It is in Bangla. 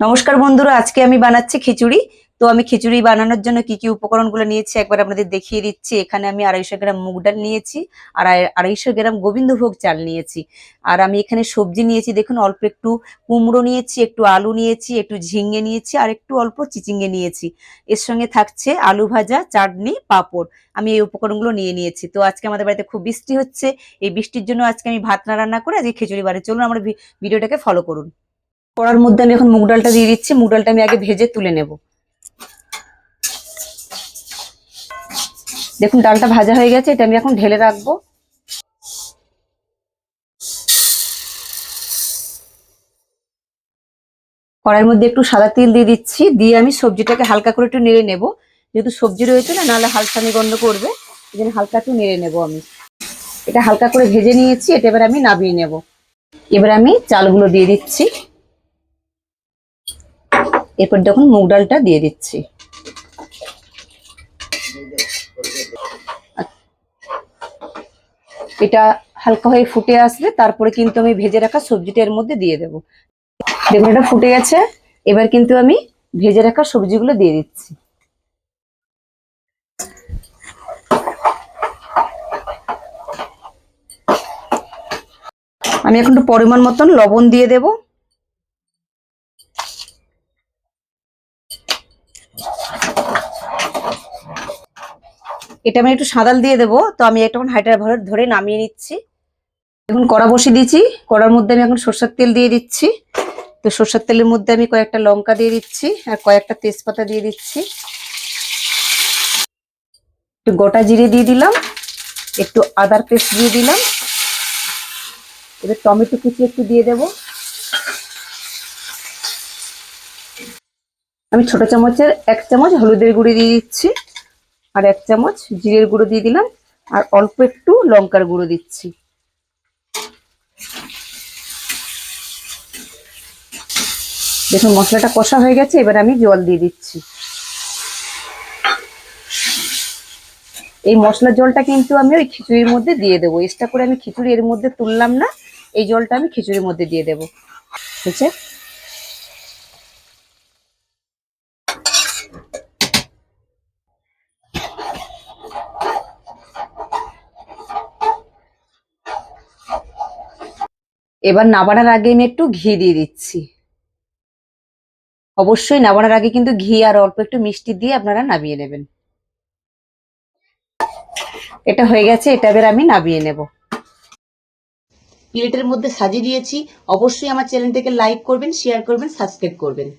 নমস্কার বন্ধুরা, আজকে আমি বানাচ্ছি খিচুড়ি। তো আমি খিচুড়ি বানানোর জন্য কি কি উপকরণগুলো নিয়েছি একবার আপনাদের দেখিয়ে দিচ্ছি। এখানে আমি 250 গ্রাম মুগ ডাল নিয়েছি, আর 250 গ্রাম গোবিন্দভোগ চাল নিয়েছি। আর আমি এখানে সবজি নিয়েছি, দেখুন অল্প একটু কুমড়ো নিয়েছি, একটু আলু নিয়েছি, একটু ঝিঙে নিয়েছি, আর একটু অল্প চিচিঙ্গে নিয়েছি। এর সঙ্গে থাকছে আলু ভাজা, চাটনি, পাঁপড়। আমি এই উপকরণগুলো নিয়েছি। তো আজকে আমাদের বাড়িতে খুব বৃষ্টি হচ্ছে। এই বৃষ্টির জন্য আজকে আমি ভাত না রান্না করে আজকে খিচুড়ি বানাই। চলুন আমার ভিডিওটাকে ফলো করুন। কড়ার মধ্যে আমি এখন মুগ ডালটা দিয়ে দিচ্ছি। মুগ ডালটা আমি আগে ভেজে তুলে নেব। দেখুন ডালটা ভাজা হয়ে গেছে, এটা আমি এখন ঢেলে রাখবো। কড়াইয়ের মধ্যে একটু সাদা তেল দিয়ে দিচ্ছি, দিয়ে আমি সবজিটাকে হালকা করে একটু নেড়ে নেব। যেহেতু সবজি রয়েছে না, নাহলে হালকামি গন্ধ করবে, এই জন্য হালকা একটু নেড়ে নেব। আমি এটা হালকা করে ভেজে নিয়েছি, এটা এবার আমি নামিয়ে নেব। এবার আমি চালগুলো দিয়ে দিচ্ছি, এরপর দেখুন মুগ ডালটা দিয়ে দিচ্ছি। এটা হালকা হয়ে ফুটে আসবে, তারপরে কিন্তু আমি ভেজে রাখা সবজিটা এর মধ্যে দিয়ে দেবো। দেখুন এটা ফুটে গেছে, এবার কিন্তু আমি ভেজে রাখা সবজিগুলো দিয়ে দিচ্ছি। আমি এখন একটু পরিমাণ মতন লবণ দিয়ে দেব। এটা আমি একটু সাঁদাল দিয়ে দেবো। তো আমি একটা হাইটার ভরে ধরে নামিয়ে নিচ্ছি। এখন কড়া বসিয়ে দিয়েছি, কড়ার মধ্যে আমি এখন সরষের তেল দিয়ে দিচ্ছি। তো সরষের তেলের মধ্যে আমি কয়েকটা লঙ্কা দিয়ে দিচ্ছি, আর কয়েকটা তেজপাতা দিয়ে দিচ্ছি। একটু গোটা জিরে দিয়ে দিলাম, একটু আদার পেস্ট দিয়ে দিলাম। এবার টমেটো কুচি একটু দিয়ে দেব। আমি ছোট চামচের 1 চামচ হলুদের গুঁড়ো দিয়ে দিচ্ছি, আর 1 চামচ জিরের গুঁড়ো দিয়ে দিলাম, আর অল্প একটু লঙ্কার গুঁড়ো দিচ্ছি। দেখুন মশলাটা কষা হয়ে গেছে, এবার আমি জল দিয়ে দিচ্ছি। এই মশলার জলটা কিন্তু আমি ওই খিচুড়ির মধ্যে দিয়ে দেবো। এক্সট্রা করে আমি খিচুড়ি এর মধ্যে তুললাম না, এই জলটা আমি খিচুড়ির মধ্যে দিয়ে দেবো। ঠিক আছে, এবার নাবানোর আগে আমি একটু ঘি দিয়ে দিচ্ছি। অবশ্যই নাবানোর আগে কিন্তু ঘি আর অল্প একটু মিষ্টি দিয়ে আপনারা নামিয়ে নেবেন। এটা হয়ে গেছে, এটা এবার আমি নামিয়ে নেব। প্লেটের মধ্যে সাজিয়ে দিয়েছি। অবশ্যই আমার চ্যানেলটাকে লাইক করবেন, শেয়ার করবেন, সাবস্ক্রাইব করবেন।